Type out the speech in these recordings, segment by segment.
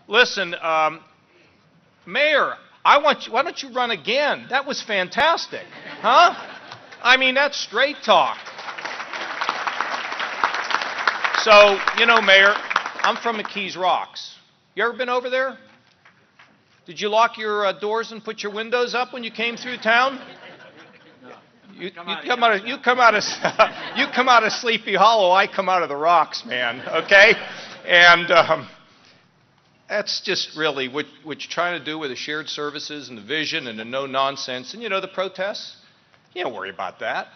Listen, Mayor, why don't you run again? That was fantastic. Huh? I mean, that's straight talk. So, you know, Mayor, I'm from McKees Rocks. You ever been over there? Did you lock your doors and put your windows up when you came through town? You come out of Sleepy Hollow. I come out of the Rocks, man. Okay, and that's just really what you're trying to do with the shared services and the vision and the no nonsense. And you know the protests. You don't worry about that.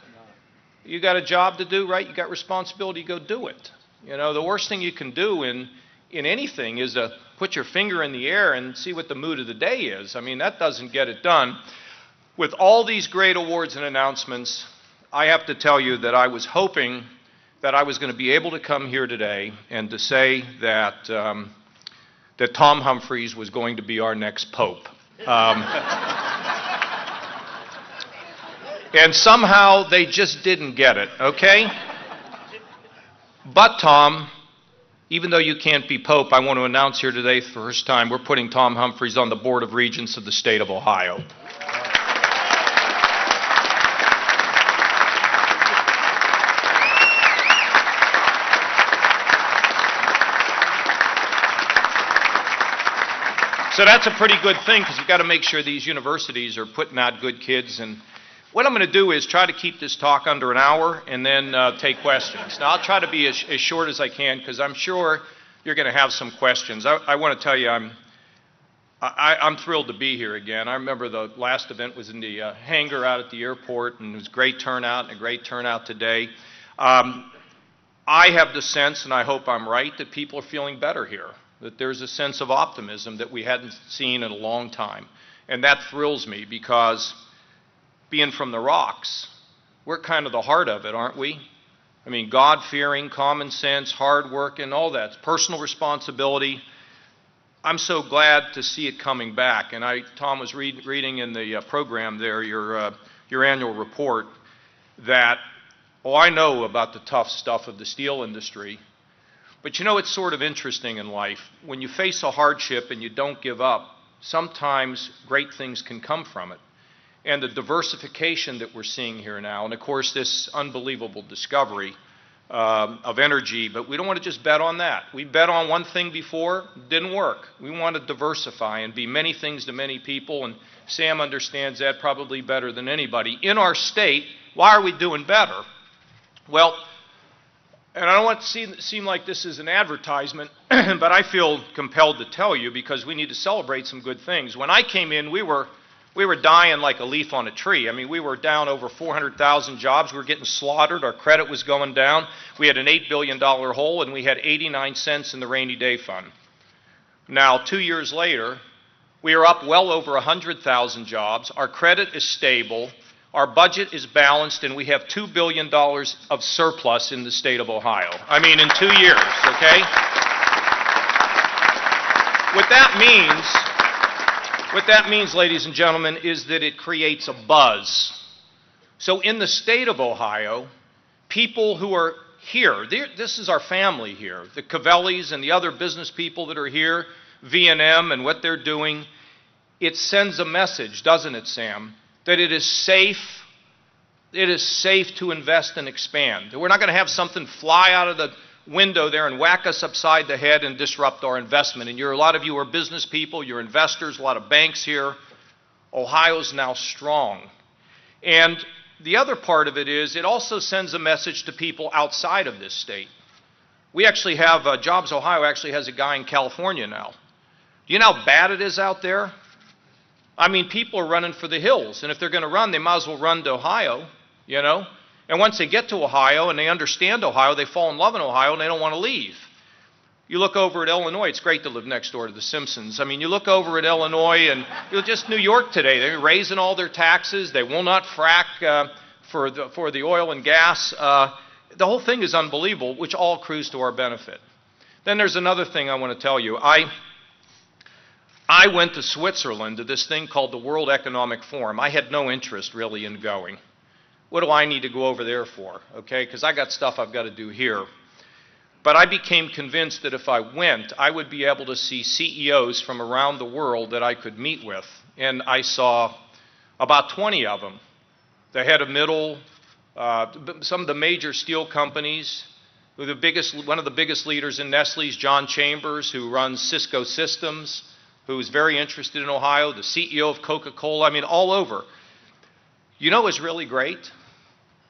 You got a job to do, right? You got responsibility. Go do it. You know, the worst thing you can do in anything is to put your finger in the air and see what the mood of the day is. I mean, that doesn't get it done. With all these great awards and announcements, I have to tell you that I was hoping that I was going to be able to come here today and to say that that Tom Humphreys was going to be our next pope. And somehow they just didn't get it, okay? But Tom, even though you can't be pope, I want to announce here today for the first time we're putting Tom Humphreys on the Board of Regents of the state of Ohio. So that's a pretty good thing because you've got to make sure these universities are putting out good kids. And what I'm going to do is try to keep this talk under an hour and then take questions. Now, I'll try to be as short as I can because I'm sure you're going to have some questions. I want to tell you I'm thrilled to be here again. I remember the last event was in the hangar out at the airport, and it was a great turnout and a great turnout today. I have the sense, and I hope I'm right, that people are feeling better here, that there's a sense of optimism that we hadn't seen in a long time. And that thrills me because being from the Rocks, we're kind of the heart of it, aren't we? I mean, God-fearing, common sense, hard work, and all that, personal responsibility. I'm so glad to see it coming back. And Tom was reading in the program there, your annual report, that, I know about the tough stuff of the steel industry. But you know, it's sort of interesting in life. When you face a hardship and you don't give up, sometimes great things can come from it. And the diversification that we're seeing here now, and of course this unbelievable discovery of energy, but we don't want to just bet on that. We bet on one thing before, didn't work. We want to diversify and be many things to many people, and Sam understands that probably better than anybody. In our state, why are we doing better? Well, and I don't want to seem like this is an advertisement, but I feel compelled to tell you because we need to celebrate some good things. When I came in, we were dying like a leaf on a tree. I mean, we were down over 400,000 jobs. We were getting slaughtered. Our credit was going down. We had an $8 billion hole, and we had 89 cents in the rainy day fund. Now, 2 years later, we are up well over 100,000 jobs. Our credit is stable. Our budget is balanced, and we have $2 billion of surplus in the state of Ohio. I mean, in 2 years, okay? What that means, ladies and gentlemen, is that it creates a buzz. So in the state of Ohio, people who are here, this is our family here, the Cavellis and the other business people that are here, V&M and what they're doing, it sends a message, doesn't it, Sam? That it is safe to invest and expand. We're not going to have something fly out of the window there and whack us upside the head and disrupt our investment. And a lot of you are business people, you're investors, a lot of banks here. Ohio's now strong. And the other part of it is it also sends a message to people outside of this state. We actually have, Jobs Ohio actually has a guy in California now. Do you know how bad it is out there? I mean, people are running for the hills, and if they're going to run, they might as well run to Ohio, you know? And once they get to Ohio and they understand Ohio, they fall in love in Ohio and they don't want to leave. You look over at Illinois, it's great to live next door to the Simpsons. I mean, you look over at Illinois and just New York today, they're raising all their taxes. They will not frack for the oil and gas. The whole thing is unbelievable, which all accrues to our benefit. Then there's another thing I want to tell you. I went to Switzerland to this thing called the World Economic Forum. I had no interest really in going. What do I need to go over there for? Okay, because I got stuff I've got to do here. But I became convinced that if I went, I would be able to see CEOs from around the world that I could meet with. And I saw about 20 of them. The head of Middle, some of the major steel companies, one of the biggest leaders in Nestle's, John Chambers, who runs Cisco Systems, who is very interested in Ohio, the CEO of Coca-Cola, I mean, all over. You know what's really great?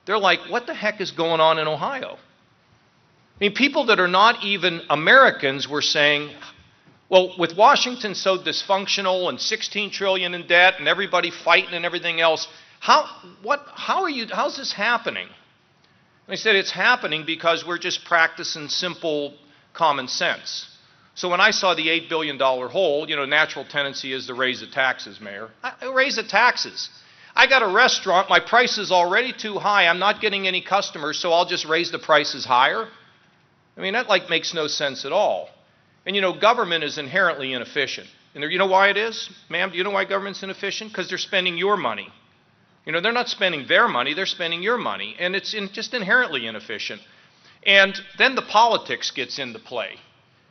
They're like, what the heck is going on in Ohio? I mean, people that are not even Americans were saying, well, with Washington so dysfunctional and $16 trillion in debt and everybody fighting and everything else, how's this happening? And I said, it's happening because we're just practicing simple common sense. So when I saw the $8 billion hole, natural tendency is to raise the taxes, Mayor. I raise the taxes. I got a restaurant, my price is already too high, I'm not getting any customers, so I'll just raise the prices higher. I mean, that makes no sense at all. And government is inherently inefficient. And you know why it is? Ma'am, do you know why government's inefficient? Because they're spending your money. They're not spending their money, they're spending your money. And it's just inherently inefficient. And then the politics gets into play.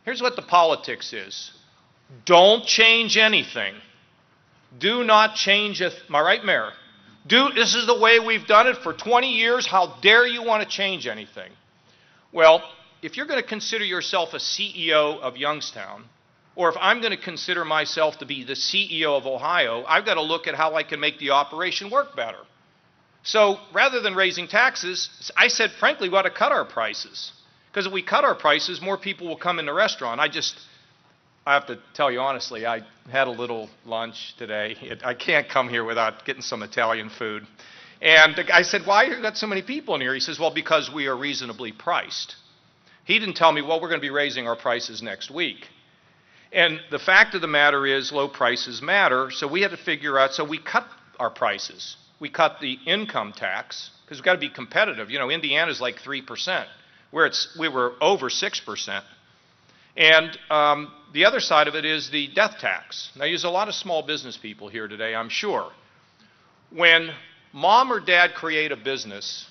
Here's what the politics is. Don't change anything. Do not change am I right, Mayor? This is the way we've done it for 20 years. How dare you want to change anything? Well, if you're going to consider yourself a CEO of Youngstown, or if I'm going to consider myself to be the CEO of Ohio, I've got to look at how I can make the operation work better. So rather than raising taxes, I said, frankly, we ought to cut our prices. Because if we cut our prices, more people will come in the restaurant. I have to tell you honestly, I had a little lunch today. I can't come here without getting some Italian food. And I said, why have you got so many people in here? He says, well, because we are reasonably priced. He didn't tell me, well, we're going to be raising our prices next week. And the fact of the matter is low prices matter, so we had to figure out, so we cut our prices. We cut the income tax, because we've got to be competitive. Indiana's like 3%, we were over 6%. And the other side of it is the death tax. Now, there's a lot of small business people here today, I'm sure. When mom or dad create a business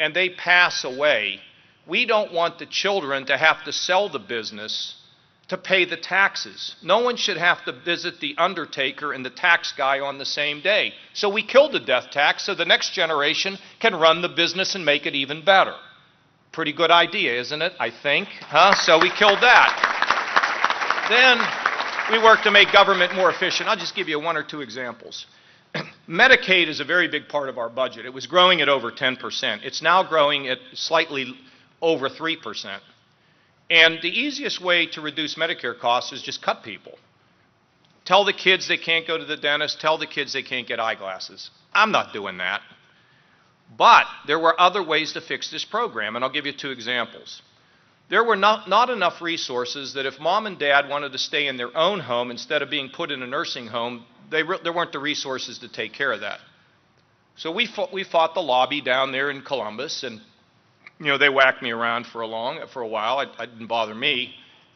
and they pass away, we don't want the children to have to sell the business to pay the taxes. No one should have to visit the undertaker and the tax guy on the same day. So we killed the death tax so the next generation can run the business and make it even better. Pretty good idea, isn't it? I think. So we killed that. Then we worked to make government more efficient. I'll just give you one or two examples. Medicaid is a very big part of our budget. It was growing at over 10%. It's now growing at slightly over 3%. And the easiest way to reduce Medicare costs is just cut people. Tell the kids they can't go to the dentist. Tell the kids they can't get eyeglasses. I'm not doing that. But there were other ways to fix this program, and I'll give you two examples. There were not enough resources that if mom and dad wanted to stay in their own home instead of being put in a nursing home, there weren't the resources to take care of that. So we fought the lobby down there in Columbus, and they whacked me around for a while. It didn't bother me.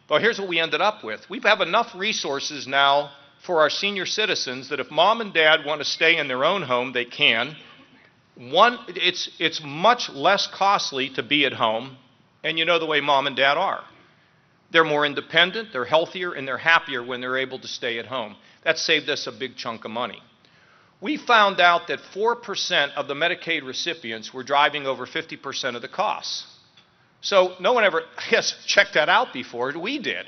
But here's what we ended up with. We have enough resources now for our senior citizens that if mom and dad want to stay in their own home, they can. It's much less costly to be at home, and you know the way mom and dad are. They're more independent, they're healthier, and they're happier when they're able to stay at home. That saved us a big chunk of money. We found out that 4% of the Medicaid recipients were driving over 50% of the costs. So no one ever, checked that out before. We did.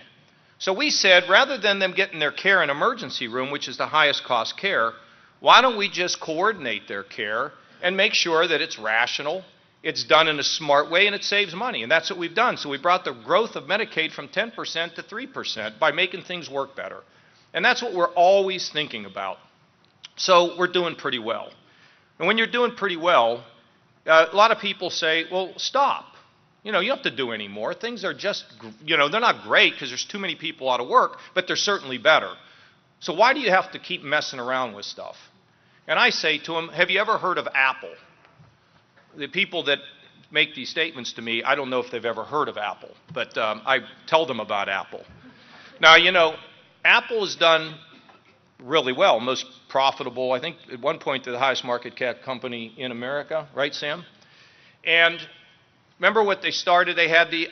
So we said, rather than them getting their care in emergency room, which is the highest cost care, why don't we just coordinate their care and make sure that it's rational, it's done in a smart way, and it saves money. And that's what we've done. So we brought the growth of Medicaid from 10% to 3% by making things work better. And that's what we're always thinking about. So we're doing pretty well. And when you're doing pretty well, a lot of people say, well, stop. You don't have to do any more. Things are just, they're not great because there's too many people out of work, but they're certainly better. So why do you have to keep messing around with stuff? And I say to them, have you ever heard of Apple? The people that make these statements to me, I don't know if they've ever heard of Apple, but I tell them about Apple. Now, Apple has done really well, most profitable, I think at one point they're the highest market cap company in America, right, Sam? And Remember what they started? They had the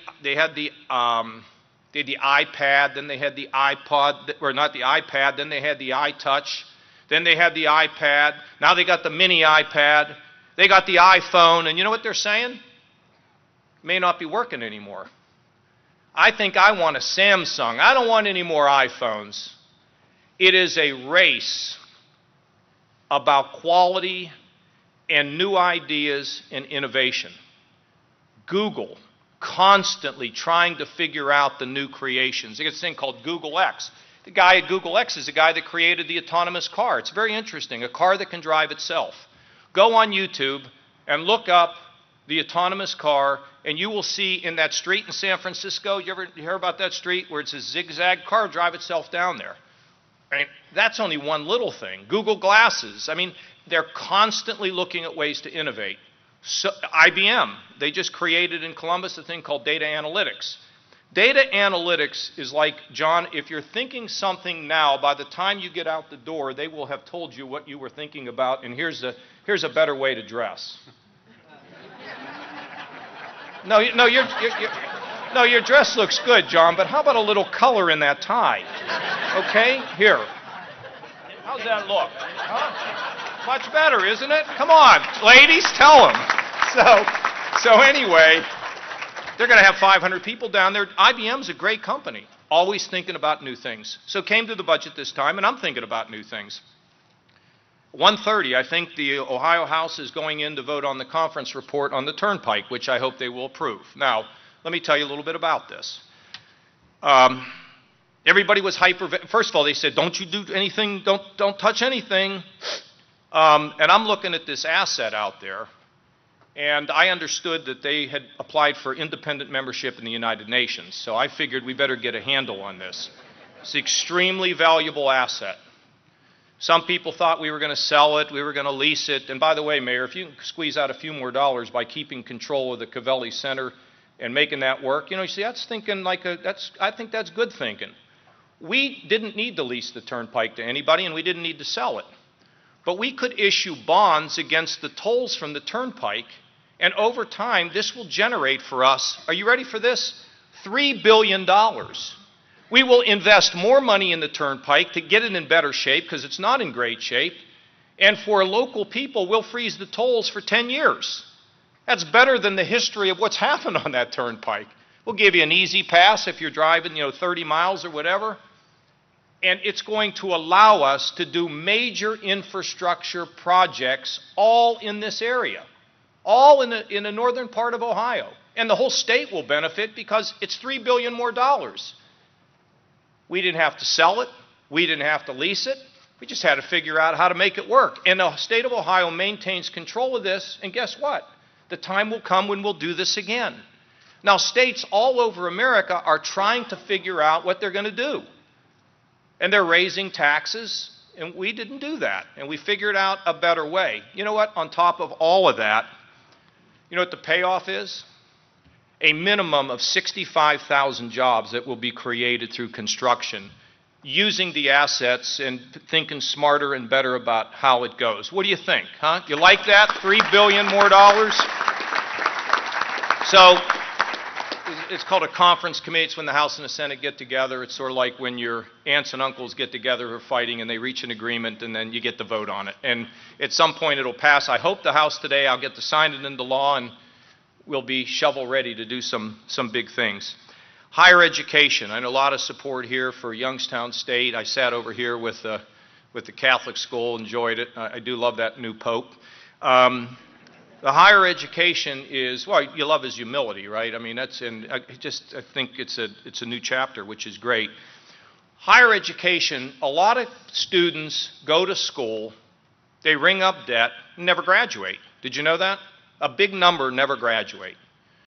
iPad, then they had the iPod, or not the iPad, then they had the iTouch, then they had the iPad, now they got the mini iPad, they got the iPhone, and you know what they're saying? It may not be working anymore. I think I want a Samsung. I don't want any more iPhones. It is a race about quality and new ideas and innovation. Google, constantly trying to figure out the new creations. They got this thing called Google X. The guy at Google X is the guy that created the autonomous car. It's very interesting, a car that can drive itself. Go on YouTube and look up the autonomous car, and you will see in that street in San Francisco, you hear about that street where it's a zigzag car drive itself down there? I mean, that's only one little thing. Google Glasses. I mean, they're constantly looking at ways to innovate. So, IBM, they just created in Columbus a thing called data analytics. Data analytics is like, John, if you're thinking something now, by the time you get out the door, they will have told you what you were thinking about, and here's a better way to dress. No, your dress looks good, John, but how about a little color in that tie? Okay, here. How's that look? Huh? Much better, isn't it? Come on, ladies, tell them. So anyway, they're going to have 500 people down there. IBM's a great company, always thinking about new things. So came to the budget this time, and I'm thinking about new things. 1:30, I think the Ohio House is going in to vote on the conference report on the Turnpike, which I hope they will approve. Now, let me tell you a little bit about this. Everybody was first of all, they said, don't you do anything, don't touch anything. And I'm looking at this asset out there, and I understood that they had applied for independent membership in the United Nations, so I figured we better get a handle on this. It's an extremely valuable asset. Some people thought we were going to sell it, we were going to lease it, and by the way, Mayor, if you can squeeze out a few more dollars by keeping control of the Covelli Center and making that work, you see, that's thinking I think that's good thinking. We didn't need to lease the Turnpike to anybody, and we didn't need to sell it. But we could issue bonds against the tolls from the Turnpike, and over time, this will generate for us, are you ready for this? $3 billion. We will invest more money in the Turnpike to get it in better shape, because it's not in great shape, and for local people, we'll freeze the tolls for 10 years. That's better than the history of what's happened on that Turnpike. We'll give you an easy pass if you're driving, 30 miles or whatever. And it's going to allow us to do major infrastructure projects all in this area, all in the northern part of Ohio. And the whole state will benefit because it's $3 billion more dollars. We didn't have to sell it. We didn't have to lease it. We just had to figure out how to make it work. And the state of Ohio maintains control of this. And guess what? The time will come when we'll do this again. Now, states all over America are trying to figure out what they're going to do. And they're raising taxes, and we didn't do that. And we figured out a better way. You know what? On top of all of that, you know what the payoff is? A minimum of 65,000 jobs that will be created through construction using the assets and thinking smarter and better about how it goes. What do you think, huh? You like that? $3 billion more dollars? So it's called a conference committee. It's when the House and the Senate get together. It's sort of like when your aunts and uncles get together who are fighting and they reach an agreement and then you get to vote on it. And at some point it'll pass. I hope the House today, I'll get to sign it into law, and we'll be shovel ready to do some big things. Higher education. I know a lot of support here for Youngstown State. I sat over here with the Catholic school, enjoyed it. I do love that new pope. The higher education is, well, you love his humility, right? I mean, I think it's a new chapter, which is great. Higher education, a lot of students go to school, they ring up debt, and never graduate. Did you know that? A big number never graduate.